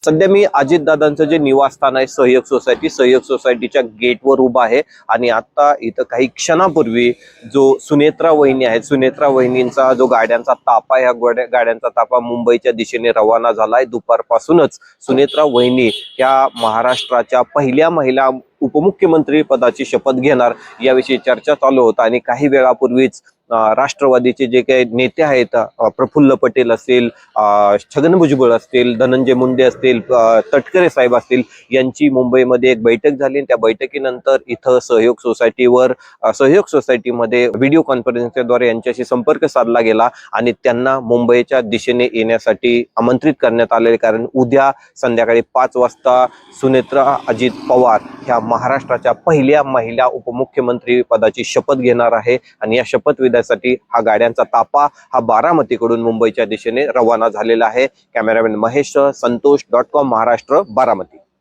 सध्या मी अजितदादांचं जे निवासस्थान आहे सहयोग सोसायटीच्या गेटवर उभा आहे आणि आता इथं काही क्षणापूर्वी जो सुनेत्रा वहिनी आहेत, सुनेत्रा वहिनींचा जो गाड्यांचा ताफा आहे, गाड्यांचा ताफा मुंबईच्या दिशेने रवाना झालाय. दुपारपासूनच सुनेत्रा वहिनी या महाराष्ट्राच्या पहिल्या महिला उपमुख्यमंत्री पदाची शपथ घेणार याविषयी चर्चा चालू होता आणि काही वेळापूर्वीच राष्ट्रवादीचे जे काही नेते आहेत, प्रफुल्ल पटेल असतील, छगन भुजबळ असतील, धनंजय मुंडे असतील, तटकरे साहेब असतील, यांची मुंबईमध्ये एक बैठक झाली. त्या बैठकीनंतर इथं सहयोग सोसायटीमध्ये व्हिडिओ कॉन्फरन्सद्वारे यांच्याशी संपर्क साधला गेला आणि त्यांना मुंबईच्या दिशेने येण्यासाठी आमंत्रित करण्यात आले. कारण उद्या संध्याकाळी 5 वाजता सुनेत्रा अजित पवार ह्या महाराष्ट्राच्या पहिल्या महिला उपमुख्यमंत्री पदाची शपथ घेणार आहे आणि या शपथविधीसाठी हा गाड्यांचा ताफा हा बारामतीकडून मुंबईच्या दिशेने रवाना झालेला आहे. कॅमेरामॅन महेश, संतोष.com महाराष्ट्र, बारामती.